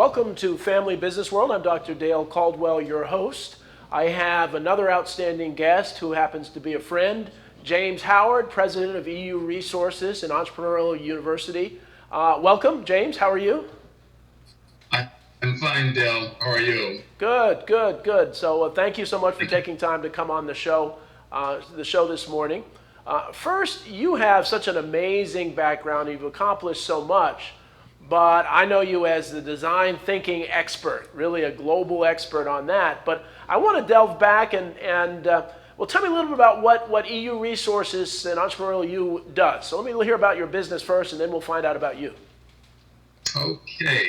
Welcome to Family Business World. I'm Dr. Dale Caldwell, your host. I have another outstanding guest who happens to be a friend, James Howard, president of EU Resources and Entrepreneurial University. Welcome, James. How are you? I'm fine, Dale. How are you? Good. So thank you so much for taking time to come on the show this morning. First, you have such an amazing background. You've accomplished so much, but I know you as the design thinking expert, really a global expert on that. But I want to delve back and tell me a little bit about what EU Resources and Entrepreneurial U does. So let me hear about your business first, and then we'll find out about you. Okay.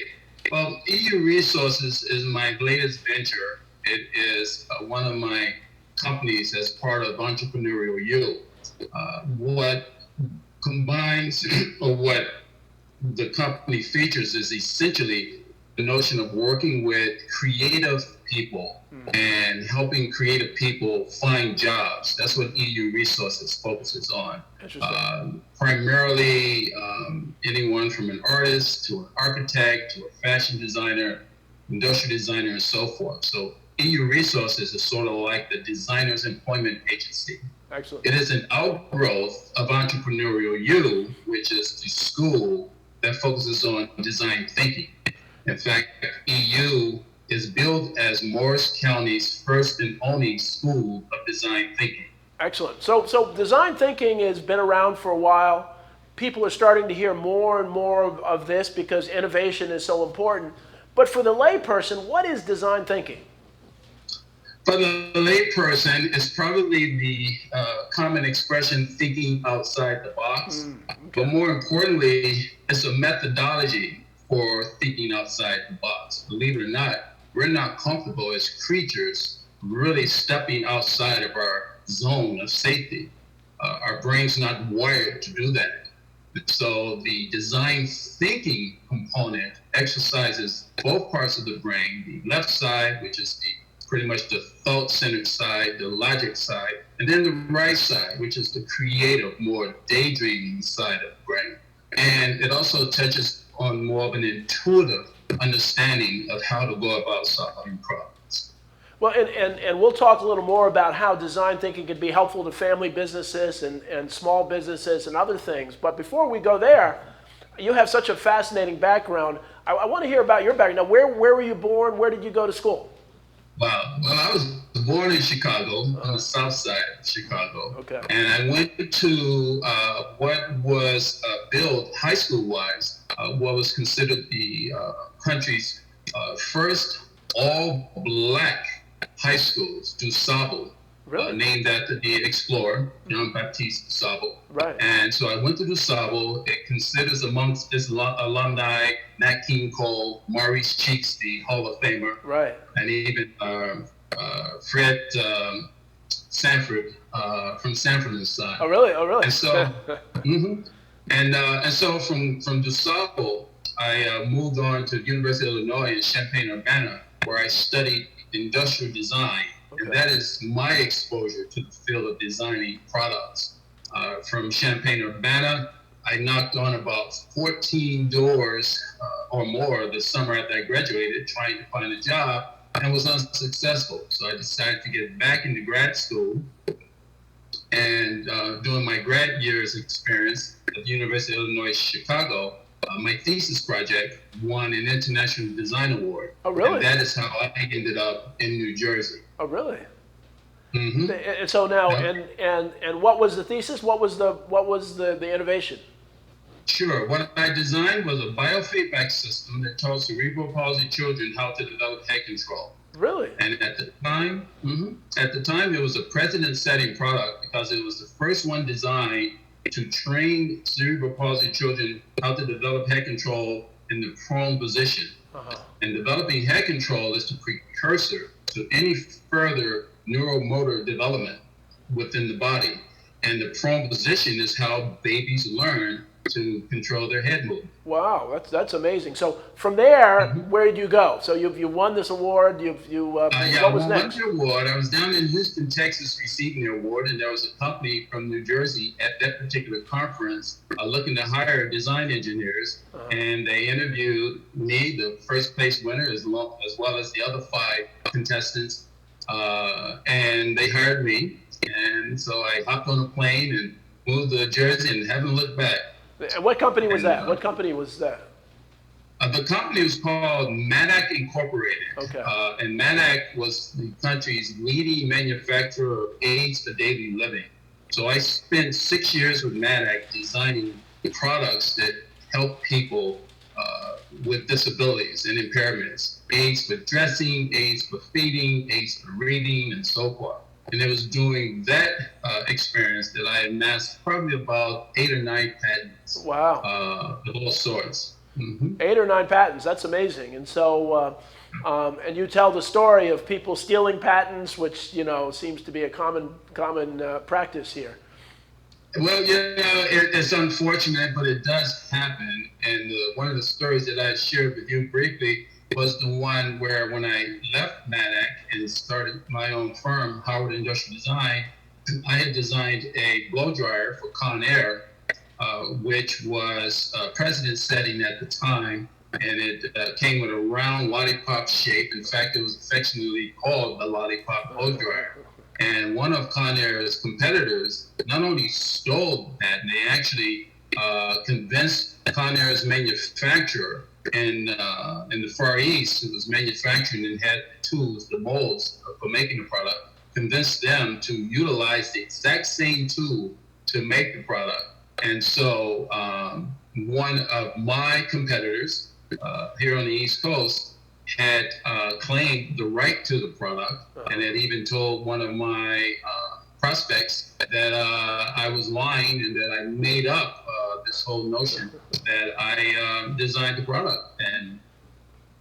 Well, EU Resources is my latest venture. It is one of my companies as part of Entrepreneurial U. What combines or what the company features is essentially the notion of working with creative people and helping creative people find jobs. That's what EU Resources focuses on. Primarily anyone from an artist to an architect to a fashion designer, industrial designer, and so forth. So EU Resources is sort of like the designer's employment agency. Excellent. It is an outgrowth of Entrepreneurial U, which is the school that focuses on design thinking. In fact, EU is built as Morris County's first and only school of design thinking. Excellent. So design thinking has been around for a while. People are starting to hear more and more of this because innovation is so important. But for the layperson, what is design thinking? For the layperson, it's probably the common expression thinking outside the box. Okay. But more importantly, it's a methodology for thinking outside the box. Believe it or not, we're not comfortable as creatures really stepping outside of our zone of safety. Our brain's not wired to do that. So the design thinking component exercises both parts of the brain, the left side, which is pretty much the thought-centered side, the logic side, and then the right side, which is the creative, more daydreaming side of the brain. And it also touches on more of an intuitive understanding of how to go about solving problems. Well, and we'll talk a little more about how design thinking can be helpful to family businesses and small businesses and other things. But before we go there, you have such a fascinating background. I want to hear about your background. Now, where were you born? Where did you go to school? Wow. Well, I was born in Chicago, on the south side of Chicago. Okay. And I went to what was built high school-wise, what was considered the country's first all-black high schools, DuSable. Really? Named after the explorer, John Baptiste DuSable. Right. And so I went to DuSable. It considers amongst its alumni Nat King Cole, Maurice Cheeks, the Hall of Famer, right, and even Fred Sanford from Sanford and Son. Oh, really? And so, and so from DuSable, I moved on to the University of Illinois in Champaign-Urbana, where I studied industrial design. Okay. And that is my exposure to the field of designing products. From Champaign-Urbana, I knocked on about 14 doors or more the summer after I graduated, trying to find a job, and was unsuccessful. So I decided to get back into grad school, and during my grad year's experience at the University of Illinois Chicago, my thesis project won an International Design Award. Oh, really? And that is how I ended up in New Jersey. Oh, really? Mm-hmm. And so now, and what was the thesis? What was the innovation? Sure. What I designed was a biofeedback system that taught cerebral palsy children how to develop head control. Really? And at the time, it was a precedent-setting product because it was the first one designed to train cerebral palsy children how to develop head control in the prone position. And developing head control is the precursor to any further neuromotor development within the body. And the prone position is how babies learn to control their head movement. Wow, that's amazing. So from there, Mm-hmm. where did you go? So you won this award. Yeah, What was I won next? the award. I was down in Houston, Texas, receiving the award, and there was a company from New Jersey at that particular conference looking to hire design engineers, and they interviewed me, the first place winner, as well as the other 5 contestants, and they hired me. And so I hopped on a plane and moved to Jersey and haven't looked back. And what company was And, that? What company was that? The company was called Madak Incorporated. Okay. And Madak was the country's leading manufacturer of aids for daily living. So I spent 6 years with Madak designing products that help people with disabilities and impairments. Aids for dressing, aids for feeding, aids for reading, and so forth. And it was during that experience that I amassed probably about 8 or 9 patents. Wow. Of all sorts. Mm-hmm. 8 or 9 patents. That's amazing. And so, and you tell the story of people stealing patents, which seems to be a common practice here. Well, it's unfortunate, but it does happen. And one of the stories that I shared with you briefly was the one where when I left Madak and started my own firm, Howard Industrial Design, I had designed a blow dryer for Conair, which was precedent setting at the time, and it came with a round lollipop shape. In fact, it was affectionately called the lollipop blow dryer. And one of Conair's competitors not only stole that, they actually convinced Conair's manufacturer in the Far East, who was manufacturing and had tools, the molds for making the product, convinced them to utilize the exact same tool to make the product. And so one of my competitors here on the East Coast had claimed the right to the product, and had even told one of my prospects that I was lying and that I made up this whole notion that I designed the product. And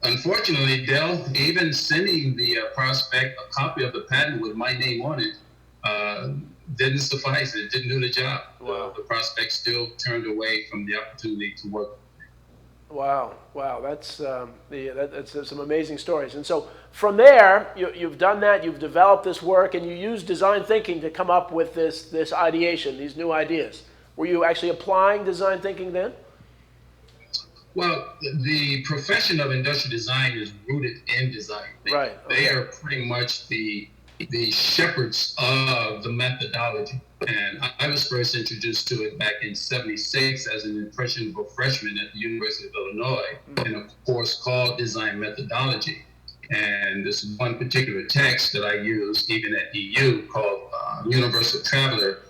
unfortunately, Dell, even sending the prospect a copy of the patent with my name on it didn't suffice. It didn't do the job. Wow. The prospect still turned away from the opportunity to work. Wow, that's some amazing stories. And so from there, you've done that, you've developed this work, and you use design thinking to come up with this ideation, these new ideas. Were you actually applying design thinking then? Well, the profession of industrial design is rooted in design thinking. Right. Okay. They are pretty much the shepherds of the methodology. And I was first introduced to it back in '76 as an impressionable freshman at the University of Illinois, in a course called Design Methodology. And this one particular text that I used even at EU called Universal Traveler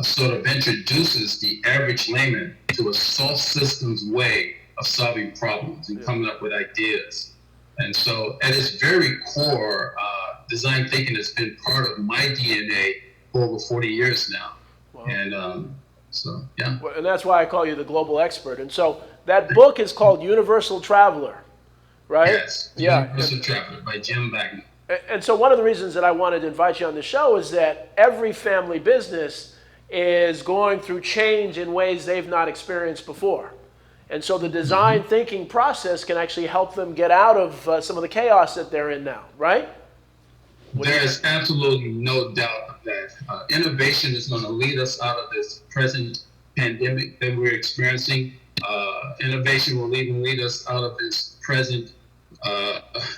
sort of introduces the average layman to a soft systems way of solving problems and coming up with ideas. And so at its very core, design thinking has been part of my DNA for over 40 years now. Wow. And so, yeah. Well, and that's why I call you the global expert. And so that book is called Universal Traveler, right? Yes, yeah. Universal Traveler by Jim Bagnall. And so one of the reasons that I wanted to invite you on the show is that every family business is going through change in ways they've not experienced before. And so the design thinking process can actually help them get out of some of the chaos that they're in now, right? There is absolutely no doubt of that. Innovation is going to lead us out of this present pandemic that we're experiencing. Innovation will even lead us out of this present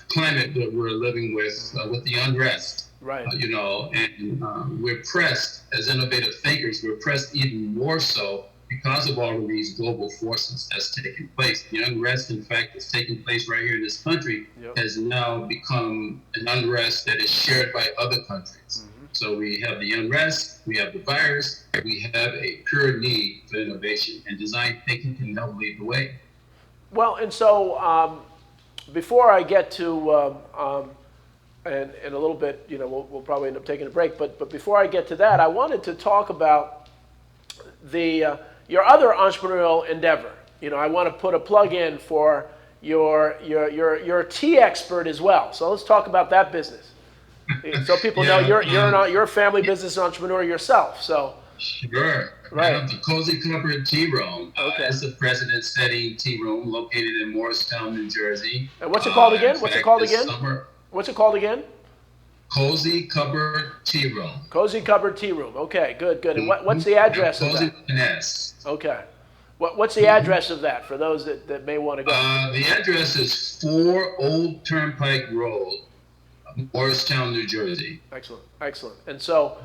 climate that we're living with the unrest. Right. And we're pressed as innovative thinkers. We're pressed even more so because of all of these global forces that's taking place. The unrest, in fact, that's taking place right here in this country has now become an unrest that is shared by other countries. So we have the unrest, we have the virus, we have a pure need for innovation, and design thinking can help lead the way. Well, and so before I get to, and in a little bit, we'll probably end up taking a break, but before I get to that, I wanted to talk about your other entrepreneurial endeavor. I want to put a plug in for your tea expert as well. So let's talk about that business. So people know you're a family business entrepreneur yourself. So Sure. I Right. have the Cozy Cupboard Tea Room. Okay. It's a president-setting tea room located in Morristown, New Jersey. And what's it called In again? What's it fact, called this again? summer, What's it called again? Cozy Cupboard Tea Room. Cozy Cupboard Tea Room. Okay, good, good. And what's Mhm. the address of Cozy that? with an S. Okay. What's the address of that for those that may want to go? The address is 4 Old Turnpike Road, Morristown, New Jersey. Excellent, excellent. And so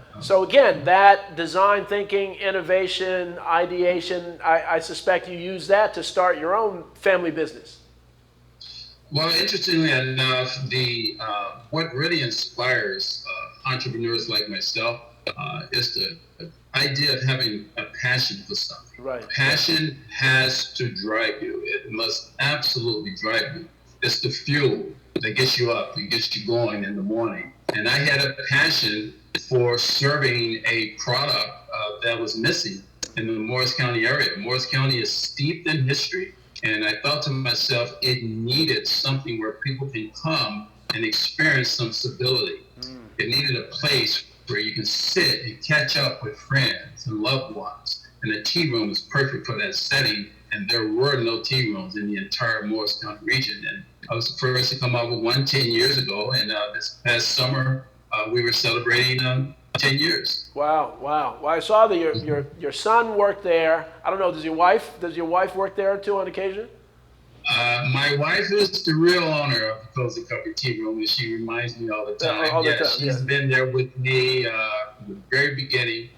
again, that design thinking, innovation, ideation, I suspect you use that to start your own family business. Well, interestingly enough, the what really inspires entrepreneurs like myself is the idea of having a passion for something. Right. Passion has to drive you. It must absolutely drive you. It's the fuel that gets you up and gets you going in the morning. And I had a passion for serving a product that was missing in the Morris County area. Morris County is steeped in history. And I thought to myself, it needed something where people can come and experience some stability. It needed a place where you can sit and catch up with friends and loved ones. And the tea room is perfect for that setting. And there were no tea rooms in the entire Morris County region. And I was the first to come out with one 10 years ago. And this past summer, we were celebrating 10 years. Wow, wow. Well, I saw that your son worked there. I don't know. Does your wife work there too on occasion? My wife is the real owner of the Cosy Cupboard Tea Room, and she reminds me all the time. All the time, She's been there with me from the very beginning,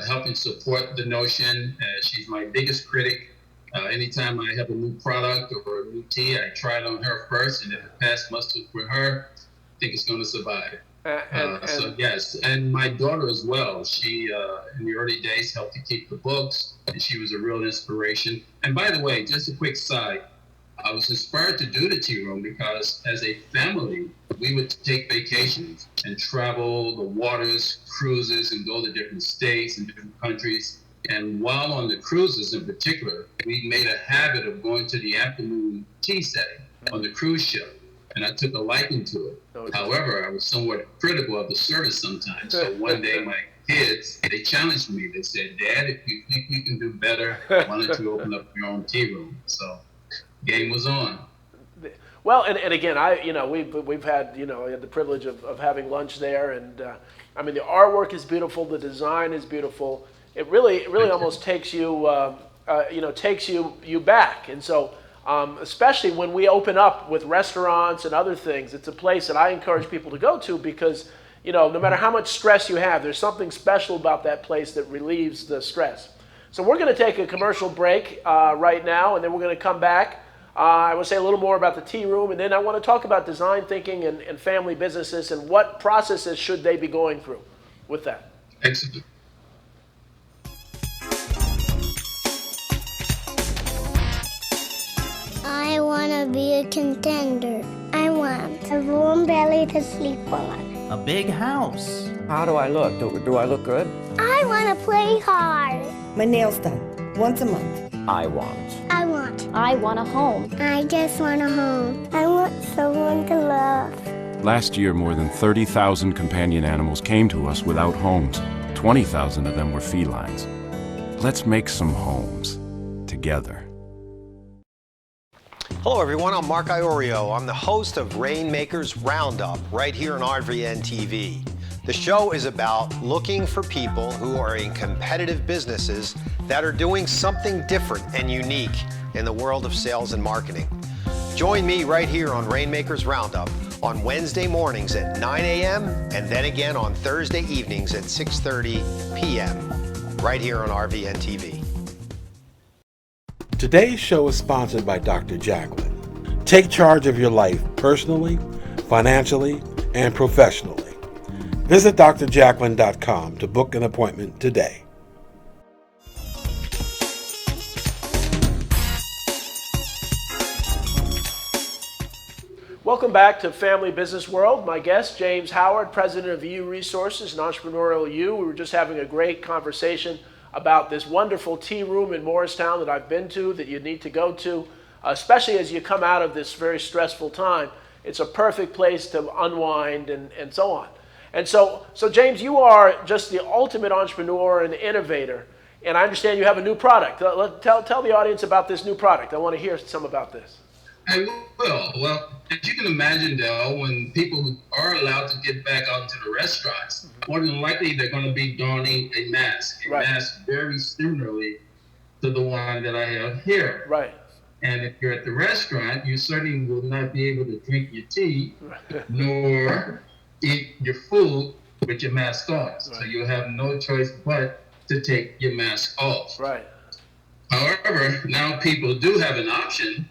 helping support the notion. She's my biggest critic. Anytime I have a new product or a new tea, I try it on her first, and if it passes muster with her, I think it's going to survive. So yes, and my daughter as well. She, in the early days, helped to keep the books, and she was a real inspiration. And by the way, just a quick side, I was inspired to do the tea room because as a family, we would take vacations and travel the waters, cruises, and go to different states and different countries. And while on the cruises in particular, we made a habit of going to the afternoon tea setting on the cruise ship. And I took a liking to it. Okay. However, I was somewhat critical of the service sometimes. So one day my kids, they challenged me. They said, "Dad, if you think you can do better, why don't you open up your own tea room?" So game was on. Well, and again, we've had I had the privilege of having lunch there, and I mean the artwork is beautiful, the design is beautiful. It really almost takes you takes you back, and so. Especially when we open up with restaurants and other things, it's a place that I encourage people to go to because, no matter how much stress you have, there's something special about that place that relieves the stress. So we're going to take a commercial break right now, and then we're going to come back. I will say a little more about the tea room, and then I want to talk about design thinking and family businesses and what processes should they be going through with that. Excellent. I want to be a contender. I want a warm belly to sleep on. A big house. How do I look? Do I look good? I want to play hard. My nails done once a month. I want. I want a home. I just want a home. I want someone to love. Last year, more than 30,000 companion animals came to us without homes. 20,000 of them were felines. Let's make some homes together. Hello everyone, I'm Mark Iorio. I'm the host of Rainmakers Roundup right here on RVN TV. The show is about looking for people who are in competitive businesses that are doing something different and unique in the world of sales and marketing. Join me right here on Rainmakers Roundup on Wednesday mornings at 9 a.m. and then again on Thursday evenings at 6:30 p.m. right here on RVN TV. Today's show is sponsored by Dr. Jacqueline. Take charge of your life personally, financially, and professionally. Visit drjacqueline.com to book an appointment today. Welcome back to Family Business World. My guest, James Howard, president of U Resources and Entrepreneurial U. We were just having a great conversation about this wonderful tea room in Morristown that I've been to, that you need to go to, especially as you come out of this very stressful time. It's a perfect place to unwind and so on. And so James, you are just the ultimate entrepreneur and innovator. And I understand you have a new product. Tell the audience about this new product. I want to hear some about this. I will. Well, as you can imagine, Dell, when people are allowed to get back out into the restaurants, more than likely they're going to be donning a mask. A mask very similarly to the one that I have here. Right. And if you're at the restaurant, you certainly will not be able to drink your tea nor eat your food with your mask on. Right. So you'll have no choice but to take your mask off. Right. However, now people do have an option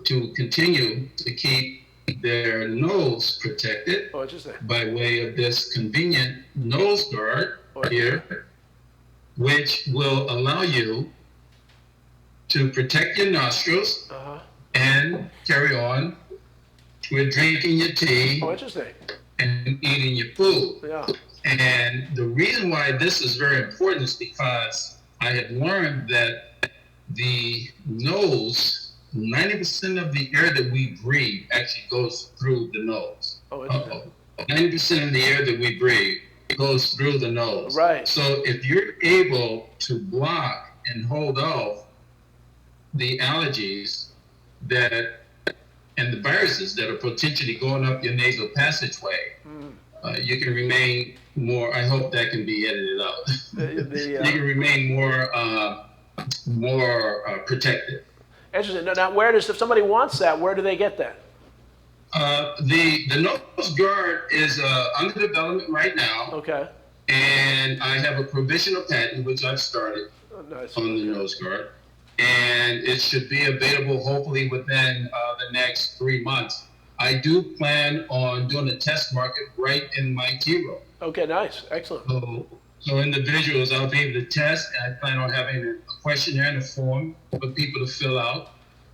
to continue to keep their nose protected by way of this convenient nose guard here, which will allow you to protect your nostrils and carry on with drinking your tea and eating your food. Yeah. And the reason why this is very important is because I have learned that the nose, 90% of the air that we breathe actually goes through the nose. 90% of the air that we breathe goes through the nose. Right. So if you're able to block and hold off the allergies and the viruses that are potentially going up your nasal passageway, you can remain more, I hope that can be edited out. You can remain more protected. Interesting. Now, if somebody wants that, where do they get that? The nose guard is under development right now. Okay. And I have a provisional patent, which I've started on the nose guard. And it should be available hopefully within the next 3 months. I do plan on doing a test market right in my tea room. Okay, nice. Excellent. So individuals, I'll be able to test, and I plan on having a questionnaire and a form for people to fill out,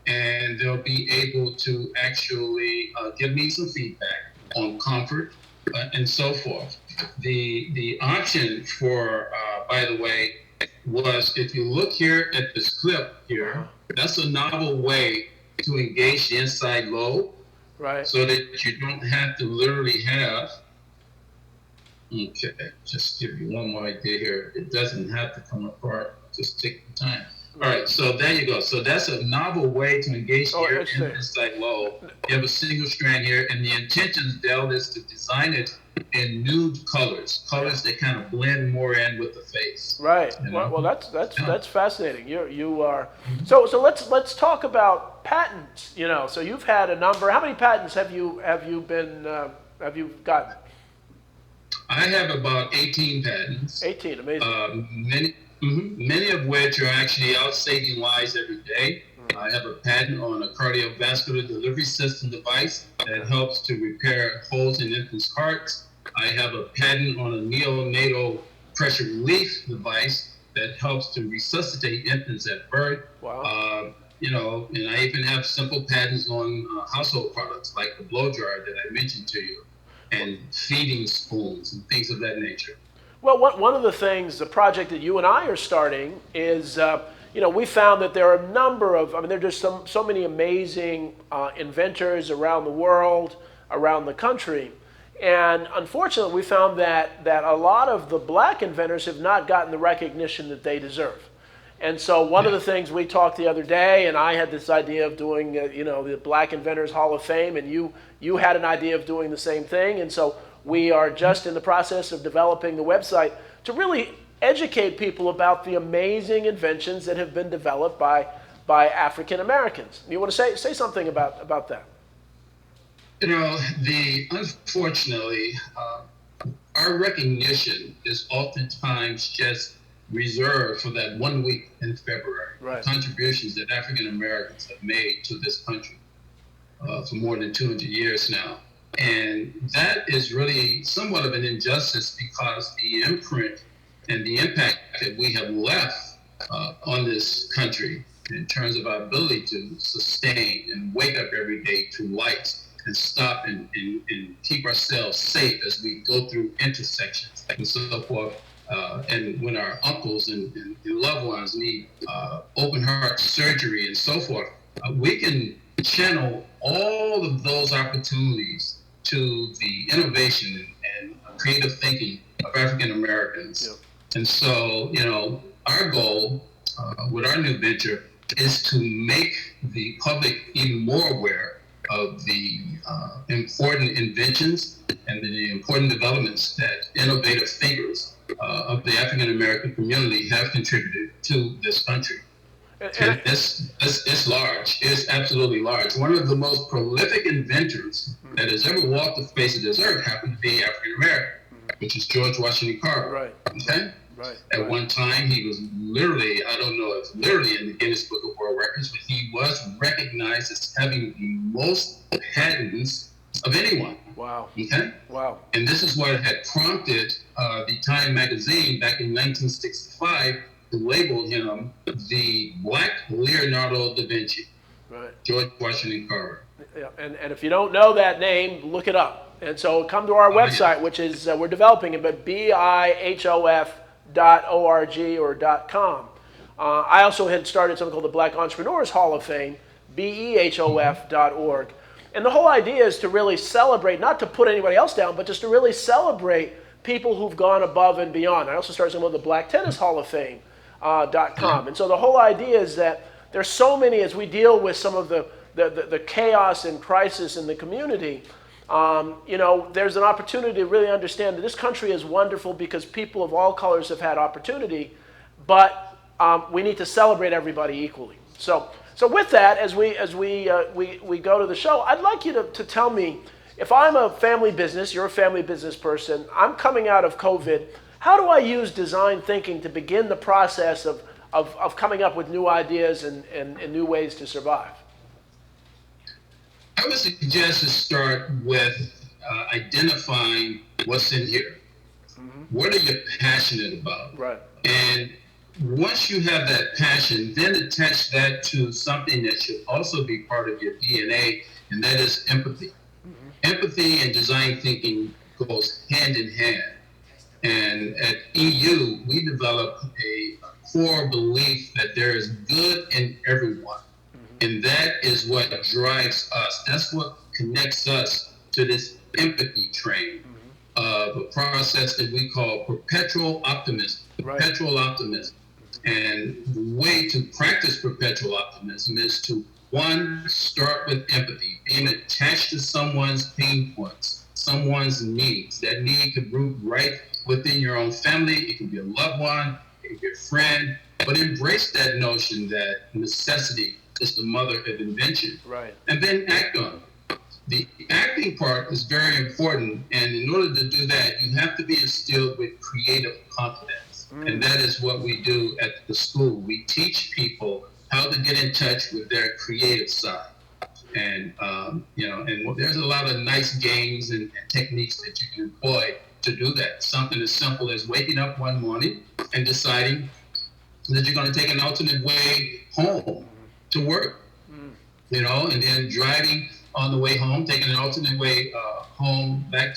and they'll be able to actually give me some feedback on comfort and so forth. The option for, by the way, was if you look here at this clip here, that's a novel way to engage the inside lobe, right? So that you don't have to literally have. Okay, just give you one more idea here. It doesn't have to come apart. Just take the time. All right, so there you go. So that's a novel way to engage the inside lobe. You have a single strand here, and the intention, Dell, is to design it in nude colors that kind of blend more in with the face. Right. You know? Well, that's fascinating. You are. So let's talk about patents. You know, so you've had a number. How many patents have you gotten? I have about 18 patents. 18, amazing. Many of which are actually out saving lives every day. I have a patent on a cardiovascular delivery system device that helps to repair holes in infants' hearts. I have a patent on a neonatal pressure relief device that helps to resuscitate infants at birth. Wow. And I even have simple patents on household products like the blow dryer that I mentioned to you, and feeding spoons and things of that nature. Well, one of the things, the project that you and I are starting is, we found that there are a number of, there are just so many amazing inventors around the world, around the country. And unfortunately, we found that a lot of the black inventors have not gotten the recognition that they deserve. And so one of the things we talked the other day, and I had this idea of doing, the Black Inventors Hall of Fame, and you had an idea of doing the same thing. And so we are just in the process of developing the website to really educate people about the amazing inventions that have been developed by African Americans. You want to say something about that? Unfortunately, our recognition is oftentimes just reserved for that 1 week in February. Right. Contributions that African Americans have made to this country for more than 200 years now. And that is really somewhat of an injustice because the imprint and the impact that we have left on this country in terms of our ability to sustain and wake up every day to light and stop and keep ourselves safe as we go through intersections and so forth. And when our uncles and loved ones need open heart surgery and so forth, we can channel all of those opportunities to the innovation creative thinking of African Americans. Yep. And so, our goal with our new venture is to make the public even more aware of the important inventions and the important developments that innovative thinkers of the African American community have contributed to this country. And it's large. It's absolutely large. One of the most prolific inventors that has ever walked the face of this earth happened to be African American, which is George Washington Carver. Right. Okay? Right. At one time, he was literally, I don't know if literally in the Guinness Book of World Records, but he was recognized as having the most patents of anyone. Wow. Okay? Wow. And this is what had prompted the Time magazine back in 1965 to label him the Black Leonardo da Vinci. Right. George Washington Carver. Yeah. And if you don't know that name, look it up. And so come to our website, which is, we're developing it, but BIHOF.org or .com. I also had started something called the Black Entrepreneurs Hall of Fame, BEHOF.org. And the whole idea is to really celebrate, not to put anybody else down, but just to really celebrate people who've gone above and beyond. I also started something called the Black Tennis Hall of Fame, .com. And so the whole idea is that there's so many, as we deal with some of the chaos and crisis in the community, there's an opportunity to really understand that this country is wonderful because people of all colors have had opportunity, but we need to celebrate everybody equally. So with that, as we go to the show, I'd like you to tell me, if I'm a family business, you're a family business person, I'm coming out of COVID, how do I use design thinking to begin the process of coming up with new ideas and new ways to survive? I would suggest to start with identifying what's in here. Mm-hmm. What are you passionate about? Right. And once you have that passion, then attach that to something that should also be part of your DNA, and that is empathy. Mm-hmm. Empathy and design thinking goes hand in hand. And at EU, we developed a core belief that there is good in everyone. And that is what drives us. That's what connects us to this empathy train of a process that we call perpetual optimism. Perpetual optimism. And the way to practice perpetual optimism is to, one, start with empathy, being attached to someone's pain points, someone's needs. That need could root right within your own family. It could be a loved one, it could be a friend, but embrace that notion that necessity is the mother of invention. Right. And then act on it. The acting part is very important, and in order to do that, you have to be instilled with creative confidence. And that is what we do at the school. We teach people how to get in touch with their creative side. And, and there's a lot of nice games and techniques that you can employ to do that. Something as simple as waking up one morning and deciding that you're going to take an alternate way home to work, and then driving on the way home, taking an alternate way home, back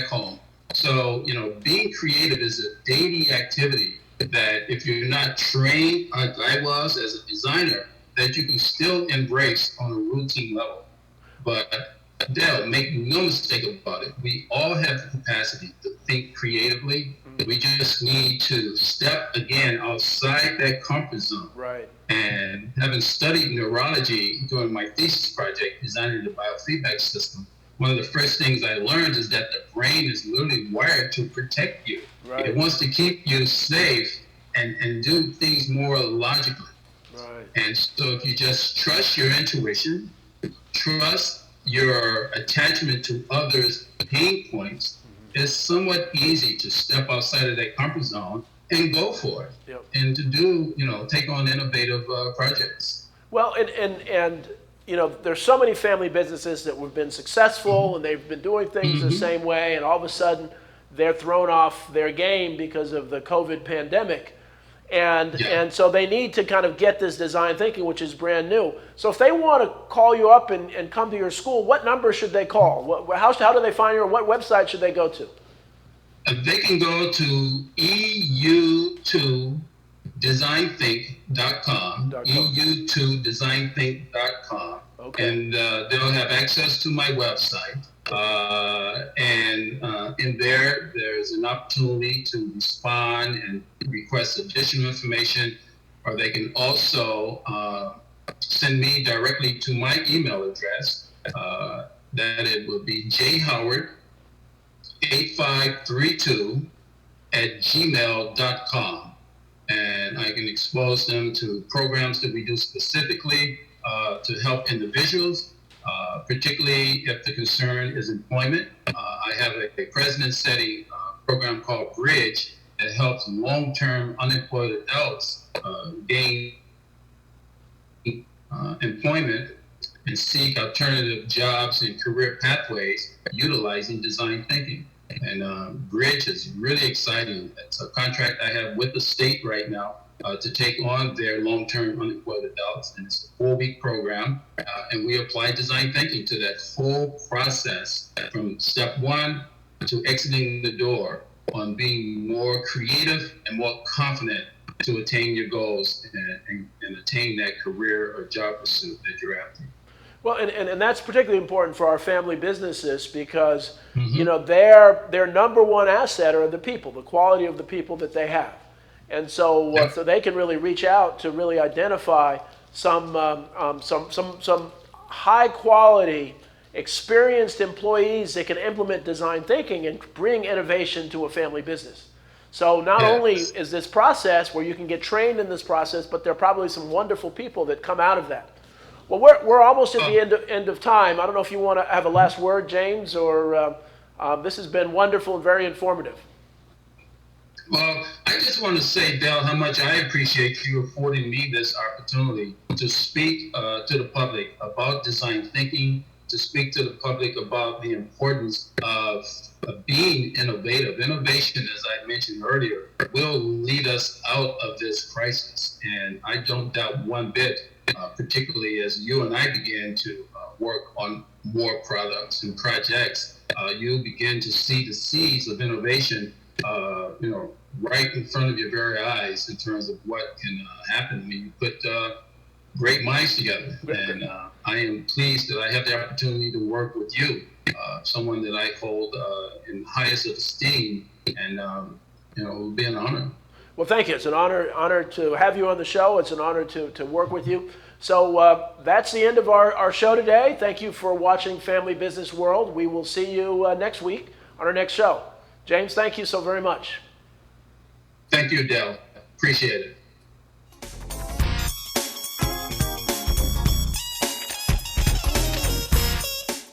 home. So, being creative is a daily activity that if you're not trained, like I was as a designer, that you can still embrace on a routine level. But Dale, make no mistake about it, we all have the capacity to think creatively. We just need to step again outside that comfort zone. Right. And having studied neurology during my thesis project, designing the biofeedback system, one of the first things I learned is that the brain is literally wired to protect you. Right. It wants to keep you safe and do things more logically. Right. And so if you just trust your intuition, trust your attachment to others' pain points, it's somewhat easy to step outside of that comfort zone and go for it. Yep. And to do, take on innovative projects. Well, and there's so many family businesses that have been successful and they've been doing things the same way, and all of a sudden they're thrown off their game because of the COVID pandemic. And so they need to kind of get this design thinking, which is brand new. So if they want to call you up and come to your school, what number should they call? How do they find you, or what website should they go to? They can go to EU2designthink.com, EU2designthink.com, okay. And they'll have access to my website. And in there, there's an opportunity to respond and request additional information, or they can also send me directly to my email address. That it will be jhoward8532@gmail.com. And I can expose them to programs that we do specifically to help individuals, particularly if the concern is employment. I have a president-setting program called Bridge that helps long-term unemployed adults gain employment and seek alternative jobs and career pathways utilizing design thinking. And Bridge is really exciting. It's a contract I have with the state right now to take on their long-term unemployed adults. And it's a 4-week program. And we apply design thinking to that whole process from step 1 to exiting the door on being more creative and more confident to attain your goals and attain that career or job pursuit that you're after. Well, and that's particularly important for our family businesses because, you know, their number one asset are the people, the quality of the people that they have. And so, so they can really reach out to really identify some high quality, experienced employees that can implement design thinking and bring innovation to a family business. So not only is this process where you can get trained in this process, but there are probably some wonderful people that come out of that. Well, we're almost at the end of time. I don't know if you want to have a last word, James, or this has been wonderful and very informative. Well, I just want to say, Dale, how much I appreciate you affording me this opportunity to speak to the public about design thinking, to speak to the public about the importance of being innovative. Innovation, as I mentioned earlier, will lead us out of this crisis. And I don't doubt one bit, particularly as you and I began to work on more products and projects, you'll begin to see the seeds of innovation right in front of your very eyes in terms of what can happen when you put great minds together. And I am pleased that I have the opportunity to work with you, someone that I hold in highest of esteem, and it will be an honor. Well, thank you. It's an honor to have you on the show. It's an honor to work with you. So that's the end of our show today. Thank you for watching Family Business World. We will see you next week on our next show. James, thank you so very much. Thank you, Dale. Appreciate it.